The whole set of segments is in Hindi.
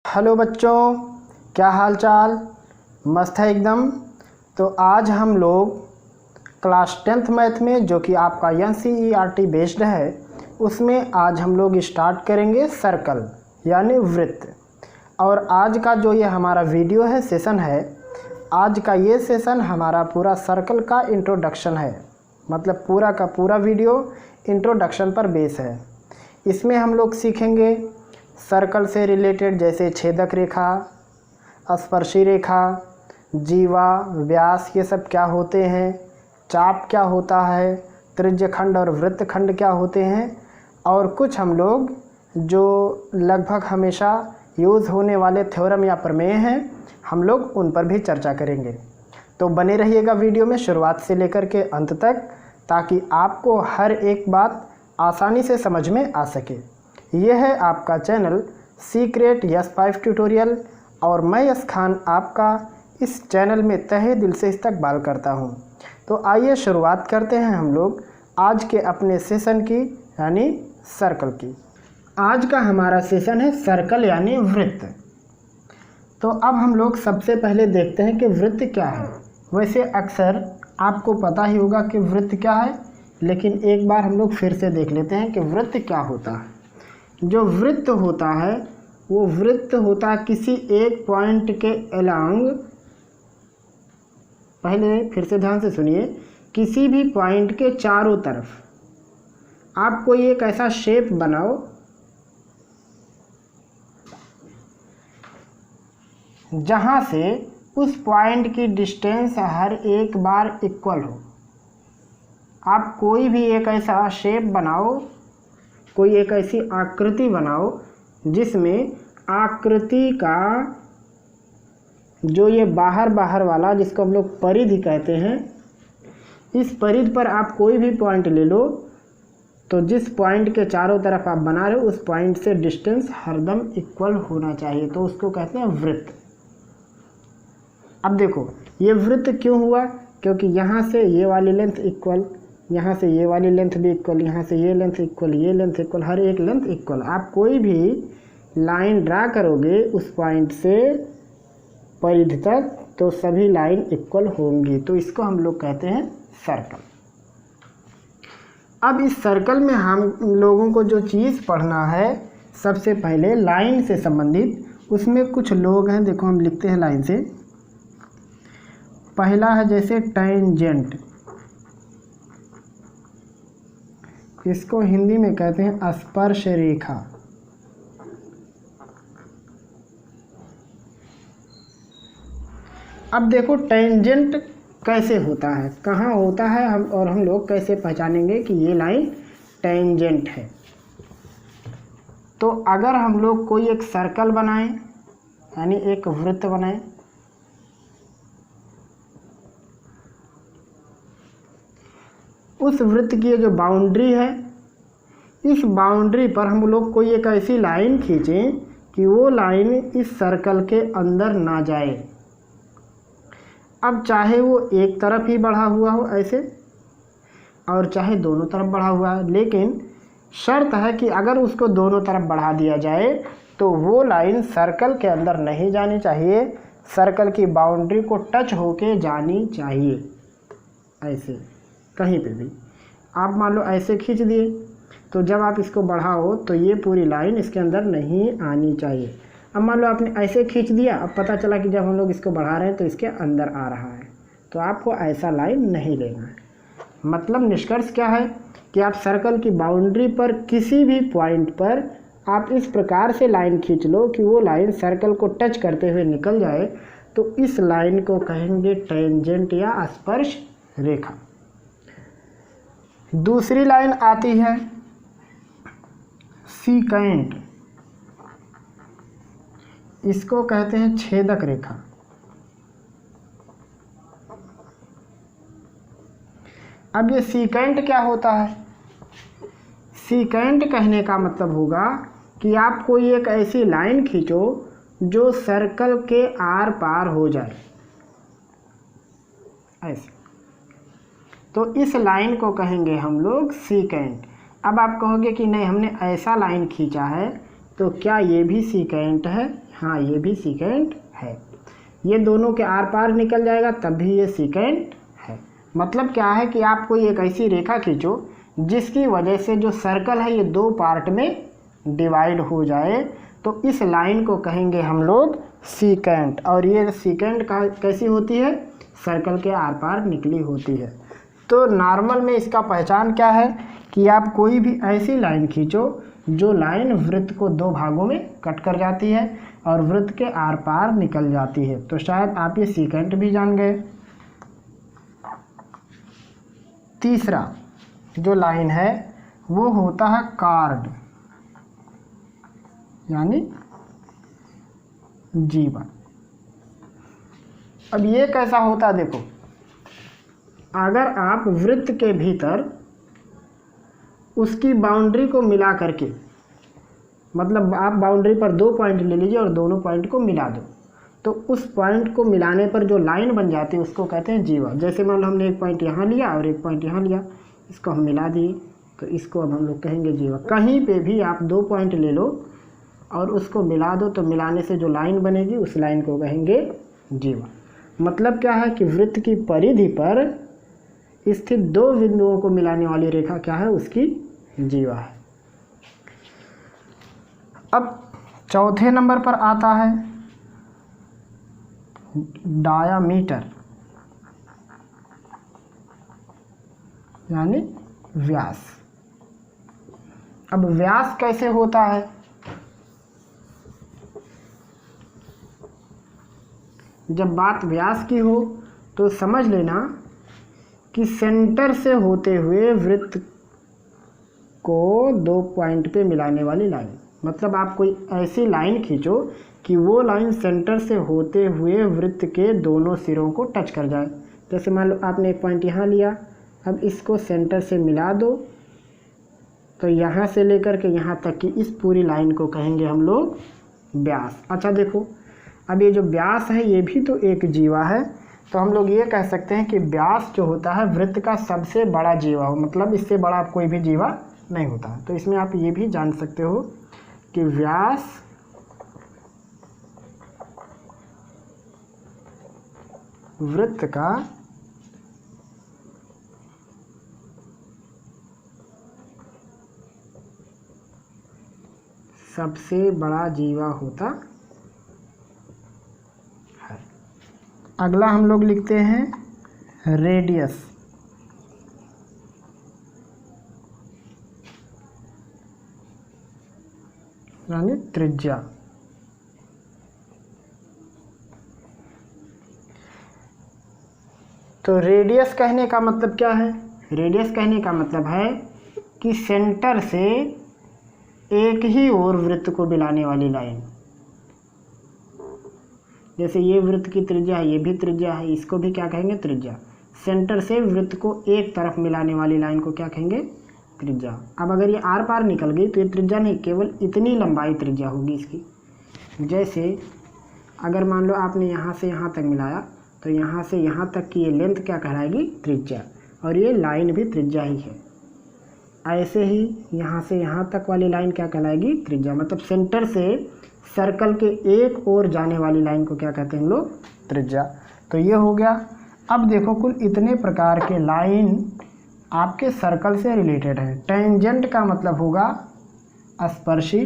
हेलो बच्चों, क्या हाल चाल। मस्त है एकदम। तो आज हम लोग क्लास 10th मैथ में, जो कि आपका NCERT बेस्ड है, उसमें आज हम लोग स्टार्ट करेंगे सर्कल यानी वृत्त। और आज का जो ये हमारा वीडियो है, सेशन है, आज का ये सेशन हमारा पूरा सर्कल का इंट्रोडक्शन है। मतलब पूरा का पूरा वीडियो इंट्रोडक्शन पर बेस है। इसमें हम लोग सीखेंगे सर्कल से रिलेटेड, जैसे छेदक रेखा, स्पर्शी रेखा, जीवा, व्यास, ये सब क्या होते हैं, चाप क्या होता है, त्रिज्यखंड और वृत्तखंड क्या होते हैं, और कुछ हम लोग जो लगभग हमेशा यूज़ होने वाले थ्योरम या प्रमेय हैं, हम लोग उन पर भी चर्चा करेंगे। तो बने रहिएगा वीडियो में शुरुआत से लेकर के अंत तक, ताकि आपको हर एक बात आसानी से समझ में आ सके। यह है आपका चैनल सीक्रेट यस5 ट्यूटोरियल, और मैं यस खान आपका इस चैनल में तहे दिल से इस्तकबाल करता हूं। तो आइए शुरुआत करते हैं हम लोग आज के अपने सेशन की, यानी सर्कल की। आज का हमारा सेशन है सर्कल यानी वृत्त। तो अब हम लोग सबसे पहले देखते हैं कि वृत्त क्या है। वैसे अक्सर आपको पता ही होगा कि वृत्त क्या है, लेकिन एक बार हम लोग फिर से देख लेते हैं कि वृत्त क्या होता है। जो वृत्त होता है वो वृत्त होता है किसी एक पॉइंट के अलोंग, पहले फिर से ध्यान से सुनिए, किसी भी पॉइंट के चारों तरफ आप कोई एक ऐसा शेप बनाओ जहां से उस पॉइंट की डिस्टेंस हर एक बार इक्वल हो। आप कोई भी एक ऐसा शेप बनाओ, कोई एक ऐसी आकृति बनाओ जिसमें आकृति का जो ये बाहर वाला, जिसको हम लोग परिधि कहते हैं, इस परिधि पर आप कोई भी पॉइंट ले लो, तो जिस पॉइंट के चारों तरफ आप बना रहे हो उस पॉइंट से डिस्टेंस हरदम इक्वल होना चाहिए, तो उसको कहते हैं वृत्त। अब देखो ये वृत्त क्यों हुआ, क्योंकि यहाँ से ये वाली लेंथ इक्वल, यहाँ से ये वाली लेंथ भी इक्वल, यहाँ से ये लेंथ इक्वल, ये लेंथ इक्वल, हर एक लेंथ इक्वल। आप कोई भी लाइन ड्रा करोगे उस पॉइंट से परिधि तक, तो सभी लाइन इक्वल होंगी, तो इसको हम लोग कहते हैं सर्कल। अब इस सर्कल में हम लोगों को जो चीज़ पढ़ना है, सबसे पहले लाइन से संबंधित, उसमें कुछ लोग हैं, देखो हम लिखते हैं लाइन से। पहला है जैसे टेंजेंट, इसको हिंदी में कहते हैं स्पर्श रेखा। अब देखो टेंजेंट कैसे होता है, कहाँ होता है, हम लोग कैसे पहचानेंगे कि ये लाइन टेंजेंट है। तो अगर हम लोग कोई एक सर्कल बनाएं, यानी एक वृत्त बनाएं, उस वृत्त की जो बाउंड्री है, इस बाउंड्री पर हम लोग कोई एक ऐसी लाइन खींचें कि वो लाइन इस सर्कल के अंदर ना जाए। अब चाहे वो एक तरफ ही बढ़ा हुआ हो ऐसे, और चाहे दोनों तरफ बढ़ा हुआ है, लेकिन शर्त है कि अगर उसको दोनों तरफ बढ़ा दिया जाए तो वो लाइन सर्कल के अंदर नहीं जानी चाहिए, सर्कल की बाउंड्री को टच होके जानी चाहिए। ऐसे कहीं पे भी आप मान लो ऐसे खींच दिए, तो जब आप इसको बढ़ाओ तो ये पूरी लाइन इसके अंदर नहीं आनी चाहिए। अब मान लो आपने ऐसे खींच दिया, अब पता चला कि जब हम लोग इसको बढ़ा रहे हैं तो इसके अंदर आ रहा है, तो आपको ऐसा लाइन नहीं लेना है। मतलब निष्कर्ष क्या है कि आप सर्कल की बाउंड्री पर किसी भी पॉइंट पर आप इस प्रकार से लाइन खींच लो कि वो लाइन सर्कल को टच करते हुए निकल जाए, तो इस लाइन को कहेंगे टेंजेंट या स्पर्श रेखा। दूसरी लाइन आती है सीकेंट, इसको कहते हैं छेदक रेखा। अब ये सीकेंट क्या होता है, सीकेंट कहने का मतलब होगा कि आप कोई एक ऐसी लाइन खींचो जो सर्कल के आर पार हो जाए, ऐसे, तो इस लाइन को कहेंगे हम लोग सीकेंट। अब आप कहोगे कि नहीं, हमने ऐसा लाइन खींचा है तो क्या ये भी सीकेंट है? हाँ, ये भी सीकेंट है। ये दोनों के आर पार निकल जाएगा तब भी ये सीकेंट है। मतलब क्या है कि आप कोई एक ऐसी रेखा खींचो जिसकी वजह से जो सर्कल है ये दो पार्ट में डिवाइड हो जाए, तो इस लाइन को कहेंगे हम लोग सीकेंट। और ये सीकेंट कैसी होती है? सर्कल के आर पार निकली होती है। तो नॉर्मल में इसका पहचान क्या है कि आप कोई भी ऐसी लाइन खींचो जो लाइन वृत्त को दो भागों में कट कर जाती है और वृत्त के आर पार निकल जाती है। तो शायद आप ये सीकेंट भी जान गए। तीसरा जो लाइन है वो होता है कार्ड यानी जीवा। अब ये कैसा होता है? देखो, अगर आप वृत्त के भीतर उसकी बाउंड्री को मिला करके, मतलब आप बाउंड्री पर दो पॉइंट ले लीजिए और दोनों पॉइंट को मिला दो, तो उस पॉइंट को मिलाने पर जो लाइन बन जाती है उसको कहते हैं जीवा। जैसे मान लो हमने एक पॉइंट यहाँ लिया और एक पॉइंट यहाँ लिया, इसको हम मिला दिए, तो इसको अब हम लोग कहेंगे जीवा। कहीं पे भी आप दो पॉइंट ले लो और उसको मिला दो, तो मिलाने से जो लाइन बनेगी उस लाइन को कहेंगे जीवा। मतलब क्या है कि वृत्त की परिधि पर स्थित दो बिंदुओं को मिलाने वाली रेखा क्या है? उसकी जीवा है। अब चौथे नंबर पर आता है डायामीटर यानी व्यास। अब व्यास कैसे होता है? जब बात व्यास की हो तो समझ लेना कि सेंटर से होते हुए वृत्त को दो पॉइंट पे मिलाने वाली लाइन। मतलब आप कोई ऐसी लाइन खींचो कि वो लाइन सेंटर से होते हुए वृत्त के दोनों सिरों को टच कर जाए। जैसे मान लो आपने एक पॉइंट यहाँ लिया, अब इसको सेंटर से मिला दो, तो यहाँ से लेकर के यहाँ तक की इस पूरी लाइन को कहेंगे हम लोग व्यास। अच्छा देखो, अब ये जो व्यास है ये भी तो एक जीवा है, तो हम लोग ये कह सकते हैं कि व्यास जो होता है वृत्त का सबसे बड़ा जीवा हो, मतलब इससे बड़ा कोई भी जीवा नहीं होता। तो इसमें आप ये भी जान सकते हो कि व्यास वृत्त का सबसे बड़ा जीवा होता है। अगला हम लोग लिखते हैं रेडियस यानी त्रिज्या। तो रेडियस कहने का मतलब क्या है? रेडियस कहने का मतलब है कि सेंटर से एक ही ओर वृत्त को मिलाने वाली लाइन। जैसे ये वृत्त की त्रिज्या है, ये भी त्रिज्या है, इसको भी क्या कहेंगे? त्रिज्या। सेंटर से वृत्त को एक तरफ मिलाने वाली लाइन को क्या कहेंगे? त्रिज्या। अब अगर ये आर पार निकल गई तो ये त्रिज्या नहीं, केवल इतनी लंबाई त्रिज्या होगी इसकी। जैसे अगर मान लो आपने यहाँ से यहाँ तक मिलाया, तो यहाँ से यहाँ तक की ये लेंथ क्या कहलाएगी? त्रिज्या। और ये लाइन भी त्रिज्या ही है। ऐसे ही यहाँ से यहाँ तक वाली लाइन क्या कहलाएगी? त्रिज्या। मतलब सेंटर से सर्कल के एक ओर जाने वाली लाइन को क्या कहते हैं हम लोग? त्रिज्या। तो ये हो गया। अब देखो, कुल इतने प्रकार के लाइन आपके सर्कल से रिलेटेड है। टेंजेंट का मतलब होगा स्पर्शी,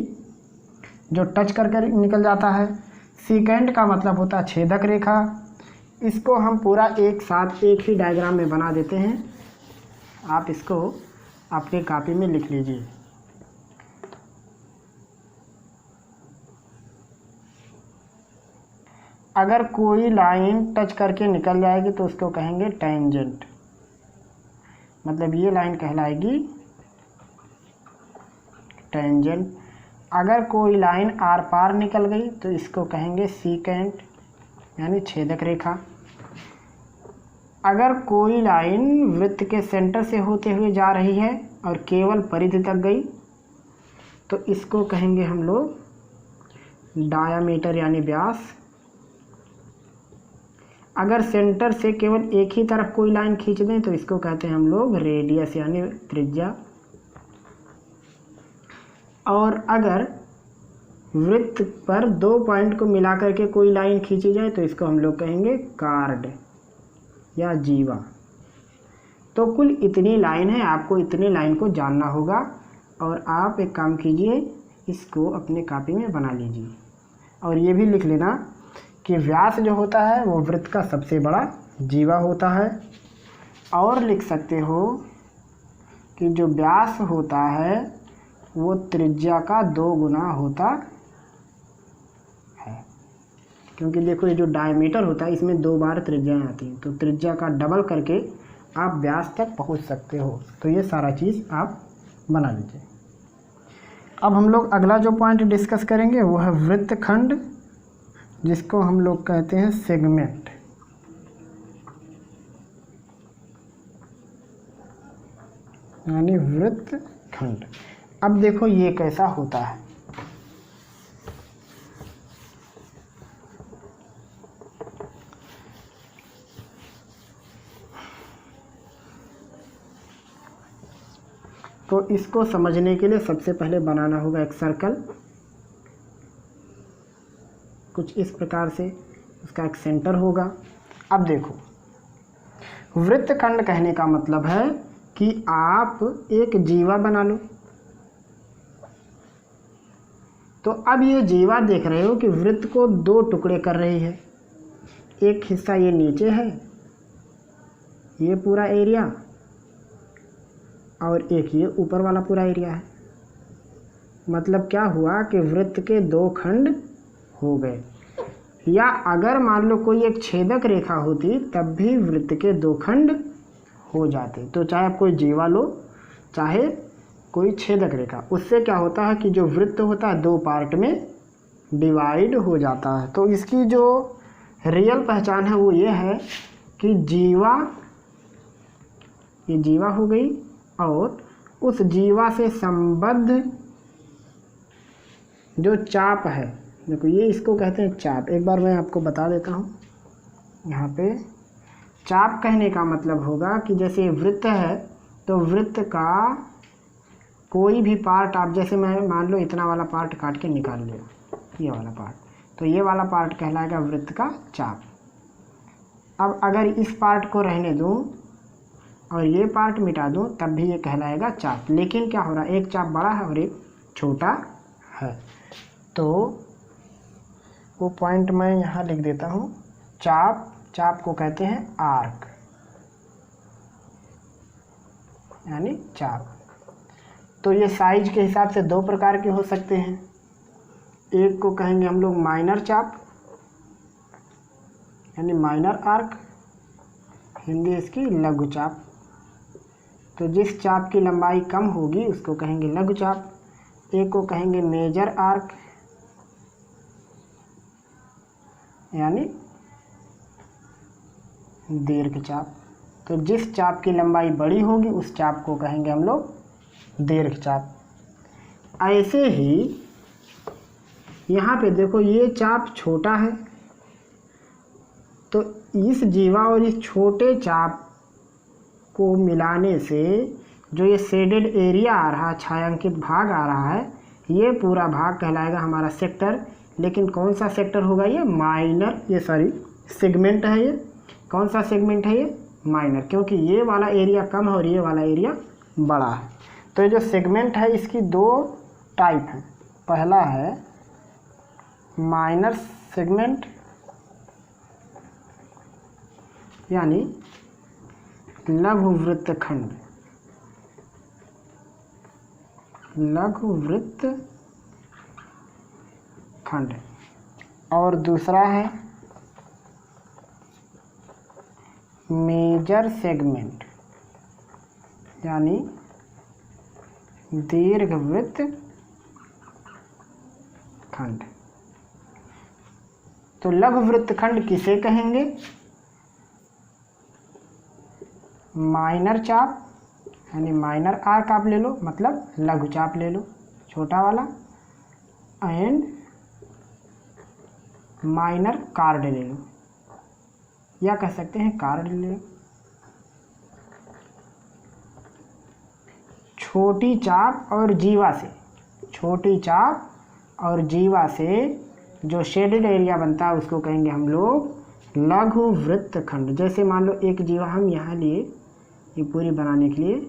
जो टच करके निकल जाता है। सीकेंट का मतलब होता है छेदक रेखा। इसको हम पूरा एक साथ एक ही डायग्राम में बना देते हैं, आप इसको अपनी कॉपी में लिख लीजिए। अगर कोई लाइन टच करके निकल जाएगी तो उसको कहेंगे टेंजेंट। मतलब ये लाइन कहलाएगी टेंजेंट। अगर कोई लाइन आर पार निकल गई तो इसको कहेंगे सीकेंट यानी छेदक रेखा। अगर कोई लाइन वृत्त के सेंटर से होते हुए जा रही है और केवल परिधि तक गई तो इसको कहेंगे हम लोग डायामीटर यानी व्यास। अगर सेंटर से केवल एक ही तरफ कोई लाइन खींच दें तो इसको कहते हैं हम लोग रेडियस यानी त्रिज्या। और अगर वृत्त पर 2 पॉइंट को मिला करके कोई लाइन खींची जाए तो इसको हम लोग कहेंगे कार्ड या जीवा। तो कुल इतनी लाइन है, आपको इतनी लाइन को जानना होगा और आप एक काम कीजिए, इसको अपने कॉपी में बना लीजिए और ये भी लिख लेना कि व्यास जो होता है वो वृत्त का सबसे बड़ा जीवा होता है। और लिख सकते हो कि जो व्यास होता है वो त्रिज्या का 2 गुना होता है, क्योंकि देखो ये जो डायमीटर होता है इसमें 2 बार त्रिज्याएं आती हैं, तो त्रिज्या का डबल करके आप व्यास तक पहुंच सकते हो। तो ये सारा चीज़ आप बना लीजिए। अब हम लोग अगला जो पॉइंट डिस्कस करेंगे वो है वृत्तखंड, जिसको हम लोग कहते हैं सेगमेंट। यानी वृत्तखंड। अब देखो ये कैसा होता है। तो इसको समझने के लिए सबसे पहले बनाना होगा एक सर्कल, कुछ इस प्रकार से, उसका एक सेंटर होगा। अब देखो, वृत्तखंड कहने का मतलब है कि आप एक जीवा बना लो। तो अब ये जीवा देख रहे हो कि वृत्त को 2 टुकड़े कर रही है। एक हिस्सा ये नीचे है, ये पूरा एरिया, और एक ये ऊपर वाला पूरा एरिया है। मतलब क्या हुआ कि वृत्त के 2 खंड हो गए। या अगर मान लो कोई एक छेदक रेखा होती तब भी वृत्त के 2 खंड हो जाते। तो चाहे आप कोई जीवा लो चाहे कोई छेदक रेखा, उससे क्या होता है कि जो वृत्त होता है 2 पार्ट में डिवाइड हो जाता है। तो इसकी जो रियल पहचान है वो ये है कि जीवा, ये जीवा हो गई, और उस जीवा से संबद्ध जो चाप है, देखो ये इसको कहते हैं चाप। एक बार मैं आपको बता देता हूँ। यहाँ पे चाप कहने का मतलब होगा कि जैसे वृत्त है तो वृत्त का कोई भी पार्ट आप, जैसे मैं मान लो इतना वाला पार्ट काट के निकाल लिया, ये वाला पार्ट, तो ये वाला पार्ट कहलाएगा वृत्त का चाप। अब अगर इस पार्ट को रहने दूँ और ये पार्ट मिटा दूँ तब भी ये कहलाएगा चाप। लेकिन क्या हो रहा है, एक चाप बड़ा है और एक छोटा है। तो वो पॉइंट मैं यहाँ लिख देता हूँ। चाप को कहते हैं आर्क, यानी चाप। तो ये साइज के हिसाब से 2 प्रकार के हो सकते हैं। एक को कहेंगे हम लोग माइनर चाप, यानी माइनर आर्क, हिंदी इसकी लघु चाप। तो जिस चाप की लंबाई कम होगी उसको कहेंगे लघु चाप। एक को कहेंगे मेजर आर्क, यानी दीर्घ चाप। तो जिस चाप की लंबाई बड़ी होगी उस चाप को कहेंगे हम लोग दीर्घ चाप। ऐसे ही यहाँ पे देखो ये चाप छोटा है, तो इस जीवा और इस छोटे चाप को मिलाने से जो ये शेडेड एरिया आ रहा है, छायांकित भाग आ रहा है, ये पूरा भाग कहलाएगा हमारा सेक्टर। लेकिन कौन सा सेक्टर होगा, ये माइनर, ये सॉरी सेगमेंट है। ये कौन सा सेगमेंट है, ये माइनर, क्योंकि ये वाला एरिया कम है और ये वाला एरिया बड़ा है। तो ये जो सेगमेंट है इसकी 2 टाइप हैं। पहला है माइनर सेगमेंट, यानी लघु वृत्तखंड, लघु वृत्तखंड। और दूसरा है मेजर सेगमेंट, यानी दीर्घ वृत्तखंड। तो लघु वृत्तखंड किसे कहेंगे, माइनर चाप, यानी माइनर आर्क आप ले लो, मतलब लघु चाप ले लो छोटा वाला, एंड माइनर कार्ड ले लो, या कह सकते हैं कार्ड ले लो। छोटी चाप और जीवा से, छोटी चाप और जीवा से जो शेडेड एरिया बनता है उसको कहेंगे हम लोग लघु वृत्तखंड। जैसे मान लो एक जीवा हम यहाँ लिए ये पूरी बनाने के लिए,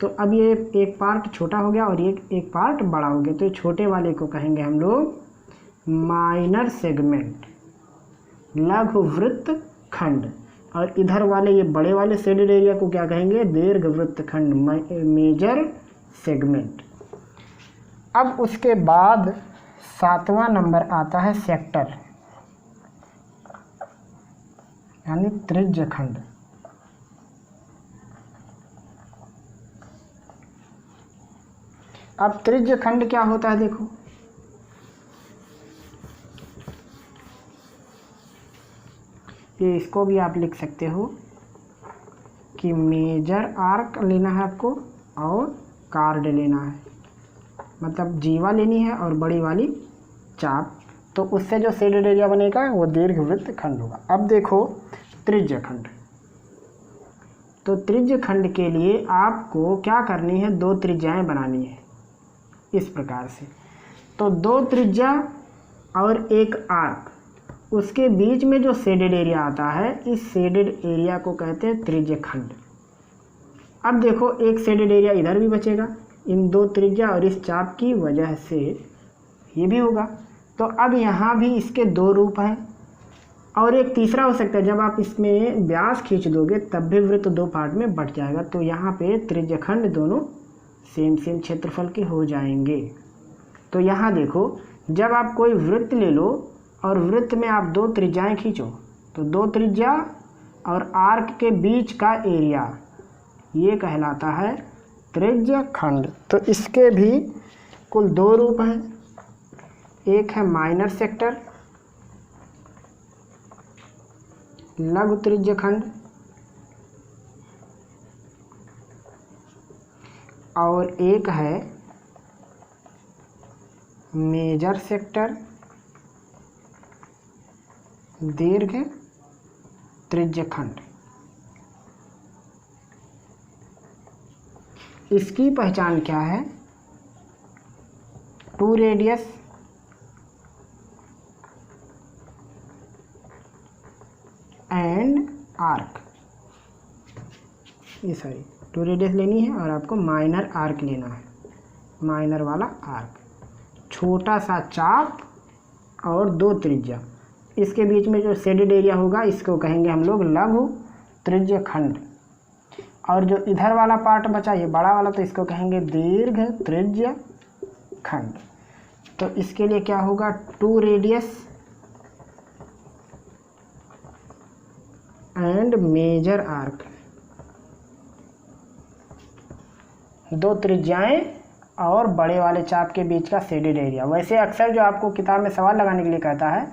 तो अब ये एक पार्ट छोटा हो गया और एक पार्ट बड़ा हो गया, तो छोटे वाले को कहेंगे हम लोग माइनर सेगमेंट, लघु वृत्तखंड। और इधर वाले ये बड़े वाले शेडेड एरिया को क्या कहेंगे, दीर्घ वृत्तखंड, मेजर सेगमेंट। अब उसके बाद 7वां नंबर आता है सेक्टर यानी त्रिज्यखंड। अब त्रिज्यखंड क्या होता है देखो, ये इसको भी आप लिख सकते हो कि मेजर आर्क लेना है आपको और कार्ड लेना है, मतलब जीवा लेनी है और बड़ी वाली चाप, तो उससे जो शेडेड एरिया बनेगा वो दीर्घवृत्त खंड होगा। अब देखो त्रिज्यखंड, तो त्रिज्यखंड के लिए आपको क्या करनी है, 2 त्रिज्याएं बनानी है इस प्रकार से। तो 2 त्रिज्या और एक आर्क, उसके बीच में जो शेडेड एरिया आता है, इस शेडेड एरिया को कहते हैं त्रिज्यखंड। अब देखो एक शेडेड एरिया इधर भी बचेगा, इन 2 त्रिज्या और इस चाप की वजह से ये भी होगा। तो अब यहाँ भी इसके 2 रूप हैं और एक तीसरा हो सकता है, जब आप इसमें व्यास खींच दोगे तब भी वृत्त 2 पार्ट में बट जाएगा, तो यहाँ पे त्रिज्यखंड दोनों सेम क्षेत्रफल के हो जाएंगे। तो यहाँ देखो जब आप कोई वृत्त ले लो और वृत्त में आप 2 त्रिज्याएं खींचो, तो 2 त्रिज्या और आर्क के बीच का एरिया ये कहलाता है त्रिज्यखंड। तो इसके भी कुल 2 रूप हैं, एक है माइनर सेक्टर लघु त्रिज्यखंड और एक है मेजर सेक्टर दीर्घ त्रिज्यखंड। इसकी पहचान क्या है, 2 रेडियस एंड आर्क, ये सॉरी 2 रेडियस लेनी है और आपको माइनर आर्क लेना है, माइनर वाला आर्क, छोटा सा चाप और 2 त्रिज्या, इसके बीच में जो शेडेड एरिया होगा इसको कहेंगे हम लोग लघु त्रिज्यखंड। और जो इधर वाला पार्ट बचा ये बड़ा वाला, तो इसको कहेंगे दीर्घ त्रिज्यखंड। तो इसके लिए क्या होगा, 2 रेडियस एंड मेजर आर्क, 2 त्रिज्याएं और बड़े वाले चाप के बीच का शेडेड एरिया। वैसे अक्सर जो आपको किताब में सवाल लगाने के लिए कहता है,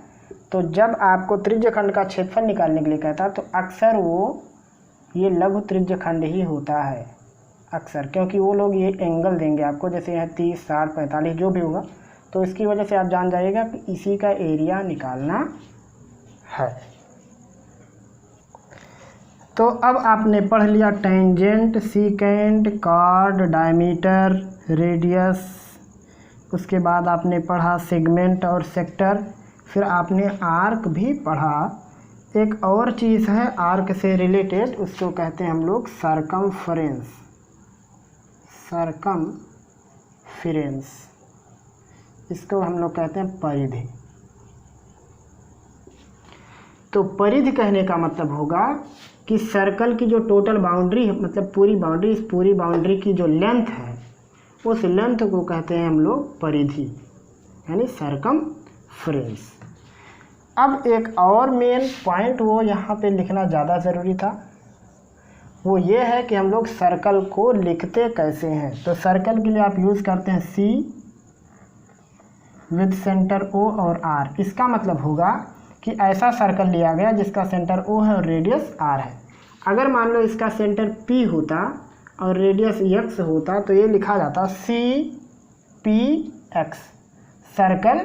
तो जब आपको त्रिज्यखंड का क्षेत्रफल निकालने के लिए कहता है तो अक्सर वो ये लघु त्रिज्यखंड ही होता है अक्सर, क्योंकि वो लोग ये एंगल देंगे आपको, जैसे यहाँ 30, 60, 45 जो भी होगा, तो इसकी वजह से आप जान जाइएगा कि इसी का एरिया निकालना है। तो अब आपने पढ़ लिया tangent, secant, card, diameter, radius, उसके बाद आपने पढ़ा सेगमेंट और सेक्टर, फिर आपने आर्क भी पढ़ा। एक और चीज़ है आर्क से रिलेटेड, उसको कहते हैं हम लोग सरकमफेरेंस, सरकमफेरेंस, इसको हम लोग कहते हैं परिधि। तो परिधि कहने का मतलब होगा कि सर्कल की जो टोटल बाउंड्री है, मतलब पूरी बाउंड्री, इस पूरी बाउंड्री की जो लेंथ है उस लेंथ को कहते हैं हम लोग परिधि यानी सरकमफेरेंस। अब एक और मेन पॉइंट वो यहाँ पे लिखना ज़्यादा ज़रूरी था, वो ये है कि हम लोग सर्कल को लिखते कैसे हैं। तो सर्कल के लिए आप यूज़ करते हैं C विद सेंटर O और R। इसका मतलब होगा कि ऐसा सर्कल लिया गया जिसका सेंटर O है और रेडियस R है। अगर मान लो इसका सेंटर P होता और रेडियस X होता तो ये लिखा जाता CPX, circle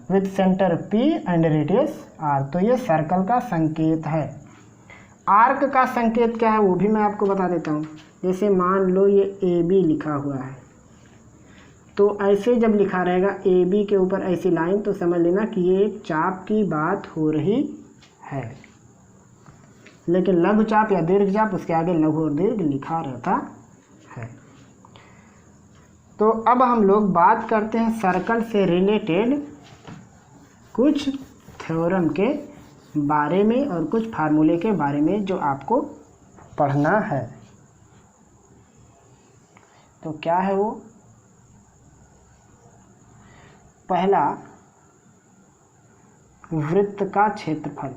with centre P and radius R। तो ये सर्कल का संकेत है। आर्क का संकेत क्या है वो भी मैं आपको बता देता हूँ। जैसे मान लो ये AB लिखा हुआ है, तो ऐसे जब लिखा रहेगा ए बी के ऊपर ऐसी लाइन, तो समझ लेना कि ये एक चाप की बात हो रही है। लेकिन लघु चाप या दीर्घ चाप, उसके आगे लघु और दीर्घ लिखा रहता है। तो अब हम लोग बात करते हैं सर्कल से रिलेटेड कुछ थ्योरम के बारे में और कुछ फार्मूले के बारे में जो आपको पढ़ना है। तो क्या है वो? पहला, वृत्त का क्षेत्रफल।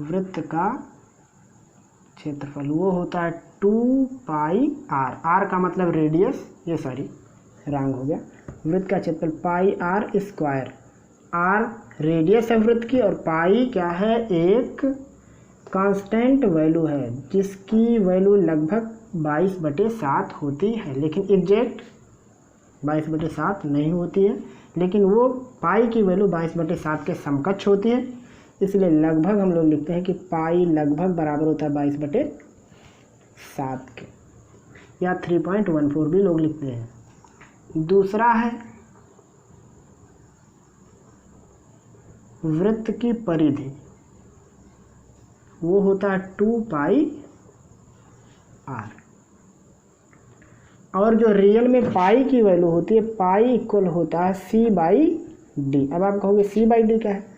वृत्त का क्षेत्रफल वो होता है 2 पाई आर। आर का मतलब रेडियस, ये सॉरी रॉन्ग हो गया। वृत्त का क्षेत्रफल पाई आर स्क्वायर। आर रेडियस है वृत्त की, और पाई क्या है? एक कांस्टेंट वैल्यू है जिसकी वैल्यू लगभग 22/7 होती है, लेकिन एग्जैक्ट 22/7 नहीं होती है, लेकिन वो पाई की वैल्यू 22/7 के समकक्ष होती है। इसलिए लगभग हम लोग लिखते हैं कि पाई लगभग बराबर होता है 22/7 के, या 3.14 भी लोग लिखते हैं। दूसरा है वृत्त की परिधि, वो होता है 2 पाई आर। और जो रियल में पाई की वैल्यू होती है, पाई इक्वल होता है C/D। अब आप कहोगे C/D क्या है?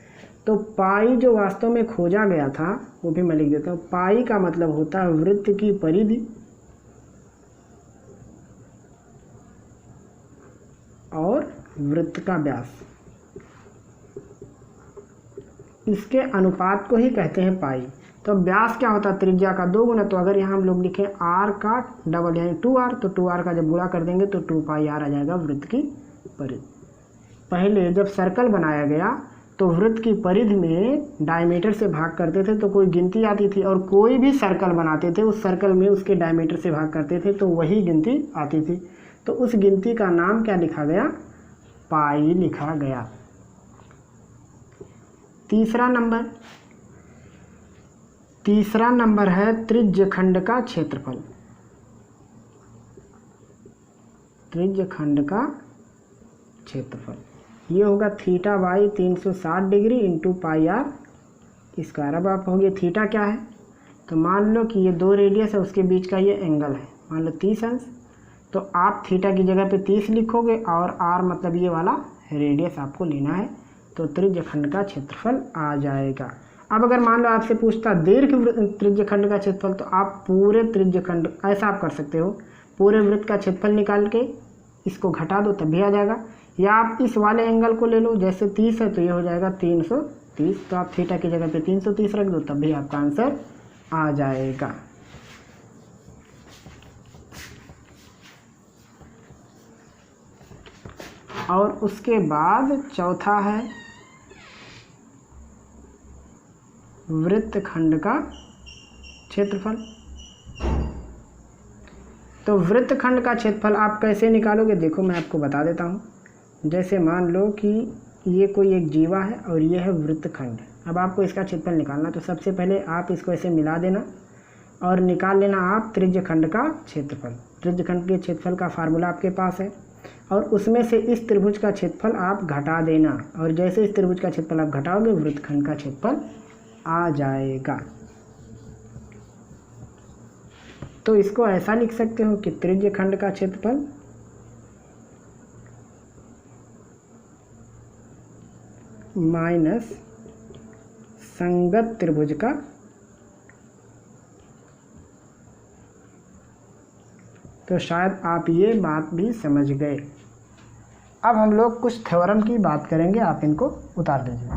तो पाई जो वास्तव में खोजा गया था वो भी मैं लिख देता हूँ। पाई का मतलब होता है वृत्त की परिधि और वृत्त का व्यास, इसके अनुपात को ही कहते हैं पाई। तो व्यास क्या होता है? त्रिज्या का 2 गुना। तो अगर यहाँ हम लोग लिखें r का डबल यानी 2r, तो 2r का जब गुणा कर देंगे तो 2 पाई r आ जाएगा वृत्त की परिधि। पहले जब सर्कल बनाया गया तो वृत्त की परिधि में डायमीटर से भाग करते थे तो कोई गिनती आती थी, और कोई भी सर्कल बनाते थे उस सर्कल में उसके डायमीटर से भाग करते थे तो वही गिनती आती थी। तो उस गिनती का नाम क्या लिखा गया? पाई लिखा गया। तीसरा नंबर है त्रिज्यखंड का क्षेत्रफल। त्रिज्यखंड का क्षेत्रफल ये होगा θ/360 degree into pi r square. अब आप कहोगे थीटा क्या है? तो मान लो कि ये 2 रेडियस है, उसके बीच का ये एंगल है, मान लो 30 अंश। तो आप थीटा की जगह पे 30 लिखोगे, और आर मतलब ये वाला रेडियस आपको लेना है, तो त्रिज्यखंड का क्षेत्रफल आ जाएगा। अब अगर मान लो आपसे पूछता दीर्घ त्रिज्यखंड का क्षेत्रफल, तो आप पूरे त्रिज्यखंड, ऐसा आप कर सकते हो, पूरे वृत्त का क्षेत्रफल निकाल के इसको घटा दो तब भी आ जाएगा, या आप इस वाले एंगल को ले लो, जैसे 30 है तो ये हो जाएगा 330, तो आप थीटा की जगह पे 330 रख दो तब भी आपका आंसर आ जाएगा। और उसके बाद चौथा है वृत्तखंड का क्षेत्रफल। तो वृत्तखंड का क्षेत्रफल आप कैसे निकालोगे? देखो मैं आपको बता देता हूँ। जैसे मान लो कि ये कोई एक जीवा है और ये है वृत्तखंड। अब आपको इसका क्षेत्रफल निकालना, तो सबसे पहले आप इसको ऐसे मिला देना और निकाल लेना आप त्रिज्यखंड का क्षेत्रफल। त्रिज्यखंड के क्षेत्रफल का फार्मूला आपके पास है, और उसमें से इस त्रिभुज का क्षेत्रफल आप घटा देना, और जैसे इस त्रिभुज का क्षेत्रफल आप घटाओगे वृत्तखंड का क्षेत्रफल आ जाएगा। तो इसको ऐसा लिख सकते हो कि त्रिज्यखंड का क्षेत्रफल माइनस संगत त्रिभुज का तो शायद आप ये बात भी समझ गए। अब हम लोग कुछ थ्योरम की बात करेंगे, आप इनको उतार दीजिए।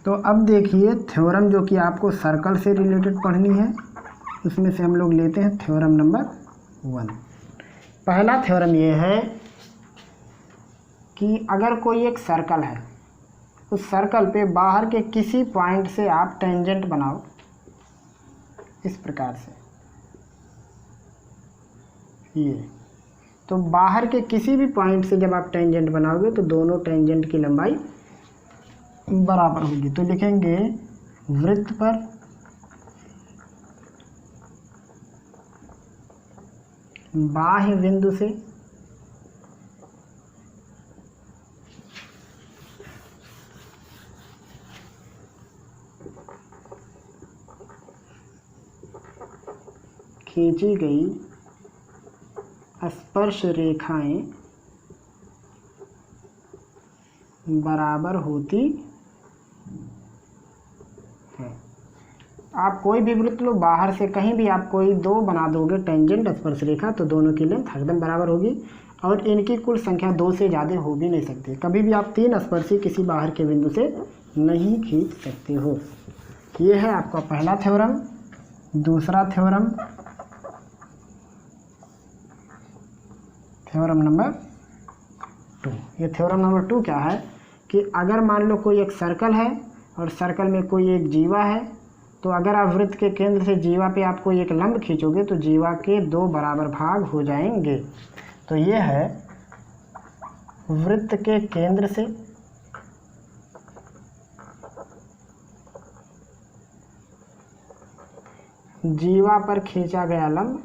तो अब देखिए थ्योरम जो कि आपको सर्कल से रिलेटेड पढ़नी है, उसमें से हम लोग लेते हैं थ्योरम नंबर 1। पहला थ्योरम ये है कि अगर कोई एक सर्कल है, उस सर्कल पे बाहर के किसी पॉइंट से आप टेंजेंट बनाओ इस प्रकार से, ये तो बाहर के किसी भी पॉइंट से जब आप टेंजेंट बनाओगे तो दोनों टेंजेंट की लंबाई बराबर होगी। तो लिखेंगे वृत्त पर बाह्य बिंदु से खींची गई स्पर्श रेखाएं बराबर होती है। आप कोई भी वृत्त लो, बाहर से कहीं भी आप कोई दो बना दोगे टेंजेंट स्पर्श रेखा, तो दोनों की लेंथ एकदम बराबर होगी और इनकी कुल संख्या 2 से ज़्यादा हो भी नहीं सकती। कभी भी आप 3 स्पर्शी किसी बाहर के बिंदु से नहीं खींच सकते हो। ये है आपका पहला थ्योरम। दूसरा थ्योरम, थ्योरम नंबर 2। ये थ्योरम नंबर 2 क्या है कि अगर मान लो कोई एक सर्कल है और सर्कल में कोई एक जीवा है, तो अगर आप वृत्त के केंद्र से जीवा पे आप कोई एक लंब खींचोगे तो जीवा के 2 बराबर भाग हो जाएंगे। तो ये है वृत्त के केंद्र से जीवा पर खींचा गया लंब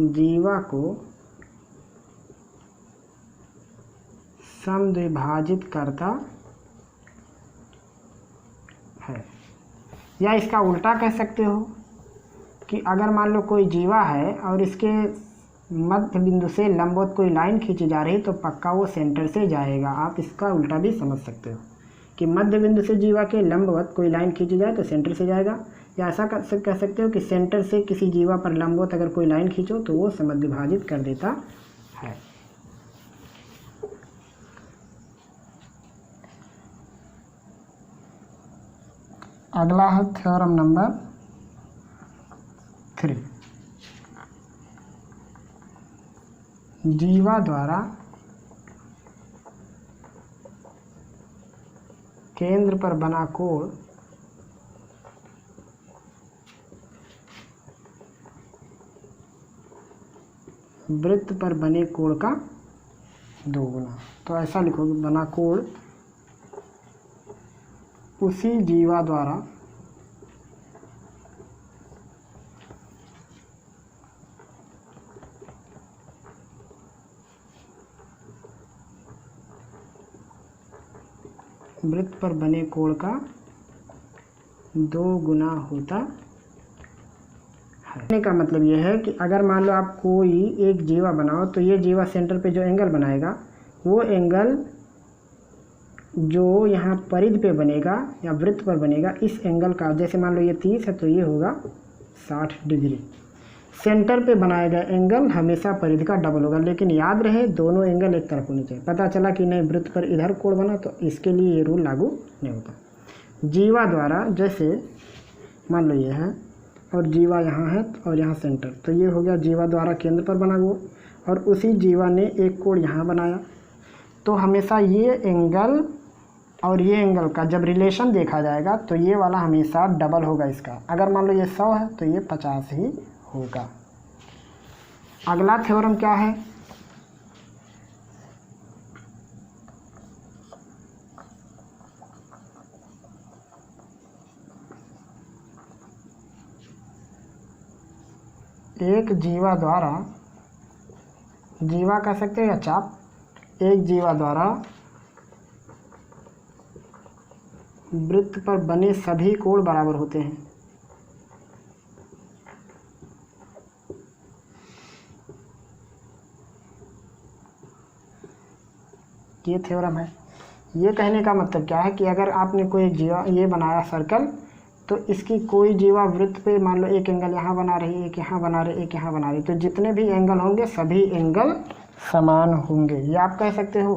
जीवा को समद्विभाजित करता है। या इसका उल्टा कह सकते हो कि अगर मान लो कोई जीवा है और इसके मध्य बिंदु से लंबवत कोई लाइन खींची जा रही, तो पक्का वो सेंटर से जाएगा। आप इसका उल्टा भी समझ सकते हो कि मध्य बिंदु से जीवा के लंबवत कोई लाइन खींची जाए तो सेंटर से जाएगा। या ऐसा कह सकते हो कि सेंटर से किसी जीवा पर लंबवत अगर कोई लाइन खींचो तो वो समद्विभाजित कर देता है। अगला है थ्योरम नंबर 3। जीवा द्वारा केंद्र पर बना कोण वृत्त पर बने कोण का 2 गुना। तो ऐसा लिखोगे, बना कोण उसी जीवा द्वारा वृत्त पर बने कोण का 2 गुना होता है। कहने का मतलब यह है कि अगर मान लो आप कोई एक जीवा बनाओ, तो ये जीवा सेंटर पे जो एंगल बनाएगा, वो एंगल जो यहाँ परिधि पे बनेगा या वृत्त पर बनेगा, इस एंगल का, जैसे मान लो ये 30 है तो ये होगा 60 डिग्री। सेंटर पे बनाया गया एंगल हमेशा परिधि का डबल होगा, लेकिन याद रहे दोनों एंगल एक तरफ होने चाहिए। पता चला कि नहीं वृत्त पर इधर कोण बना, तो इसके लिए ये रूल लागू नहीं होता। जीवा द्वारा, जैसे मान लो ये है और जीवा यहाँ है और यहाँ सेंटर, तो ये हो गया जीवा द्वारा केंद्र पर बना हुआ, और उसी जीवा ने एक कोण यहाँ बनाया, तो हमेशा ये एंगल और ये एंगल का जब रिलेशन देखा जाएगा तो ये वाला हमेशा डबल होगा इसका। अगर मान लो ये 100 है तो ये 50 ही होगा। अगला थ्योरम क्या है, एक जीवा द्वारा, जीवा कह सकते हो या चाप, एक जीवा द्वारा वृत्त पर बने सभी कोण बराबर होते हैं। ये थ्योरम है। ये कहने का मतलब क्या है कि अगर आपने कोई जीवा ये बनाया सर्कल, तो इसकी कोई जीवा वृत्त पे मान लो एक एंगल यहाँ बना रही, एक यहाँ बना रही, एक यहाँ बना रही, तो जितने भी एंगल होंगे सभी एंगल समान होंगे। या आप कह सकते हो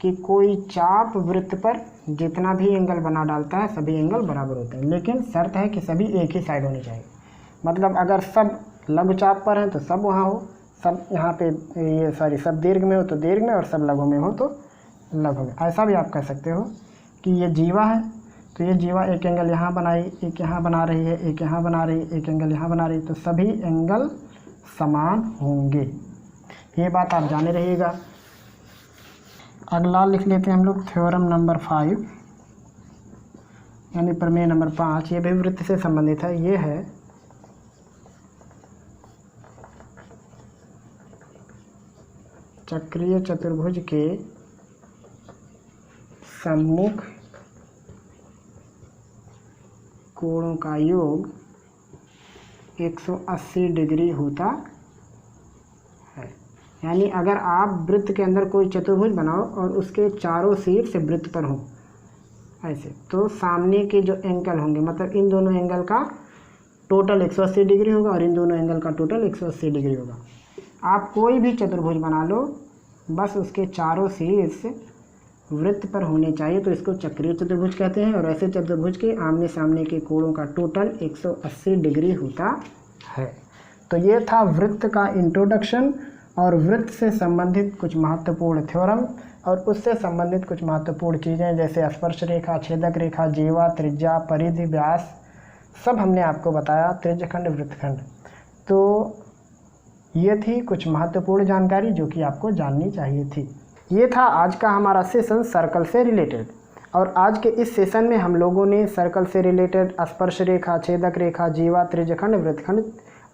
कि कोई चाप वृत्त पर जितना भी एंगल बना डालता है सभी एंगल बराबर होते हैं, लेकिन शर्त है कि सभी एक ही साइड होनी चाहिए। मतलब अगर सब लघु चाप पर हैं तो सब वहाँ हो, सब यहाँ पे ये सब दीर्घ में हो तो दीर्घ में, और सब लघु में हो तो लघु में। ऐसा भी आप कह सकते हो कि ये जीवा है तो ये जीवा एक एंगल यहाँ बनाई, एक यहाँ बना रही है, एक यहाँ बना रही, एक एंगल यहाँ बना रही, तो सभी एंगल समान होंगे। ये बात आप जाने रहिएगा। अगला लिख लेते हैं हम लोग थ्योरम नंबर 5। यानी प्रमेय नंबर 5, ये भी वृत्त से संबंधित है। ये है चक्रीय चतुर्भुज के सम्मुख कोणों का योग 180 डिग्री होता है। यानी अगर आप वृत्त के अंदर कोई चतुर्भुज बनाओ और उसके चारों शीर्ष वृत्त पर हो ऐसे, तो सामने के जो एंगल होंगे, मतलब इन दोनों एंगल का टोटल 180 डिग्री होगा और इन दोनों एंगल का टोटल 180 डिग्री होगा। आप कोई भी चतुर्भुज बना लो, बस उसके चारों शीर्ष वृत्त पर होने चाहिए, तो इसको चक्रीय चतुर्भुज कहते हैं। और ऐसे चतुर्भुज के आमने सामने के कोणों का टोटल 180 डिग्री होता है। तो ये था वृत्त का इंट्रोडक्शन और वृत्त से संबंधित कुछ महत्वपूर्ण थ्योरम और उससे संबंधित कुछ महत्वपूर्ण चीज़ें, जैसे स्पर्श रेखा, छेदक रेखा, जीवा, त्रिज्या, परिधि, व्यास, सब हमने आपको बताया, त्रिज्यखंड, वृत्तखंड। तो ये थी कुछ महत्वपूर्ण जानकारी जो कि आपको जाननी चाहिए थी। ये था आज का हमारा सेशन सर्कल से रिलेटेड। और आज के इस सेशन में हम लोगों ने सर्कल से रिलेटेड स्पर्श रेखा, छेदक रेखा, जीवा, त्रिज्यखंड, वृत्तखंड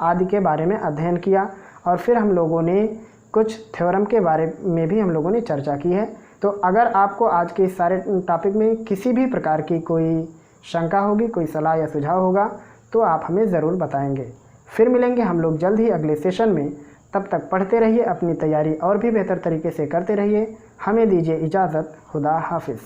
आदि के बारे में अध्ययन किया और फिर हम लोगों ने कुछ थ्योरम के बारे में भी हम लोगों ने चर्चा की है। तो अगर आपको आज के इस सारे टॉपिक में किसी भी प्रकार की कोई शंका होगी, कोई सलाह या सुझाव होगा, तो आप हमें ज़रूर बताएंगे। फिर मिलेंगे हम लोग जल्द ही अगले सेशन में। तब तक पढ़ते रहिए, अपनी तैयारी और भी बेहतर तरीके से करते रहिए। हमें दीजिए इजाज़त। खुदा हाफिज़।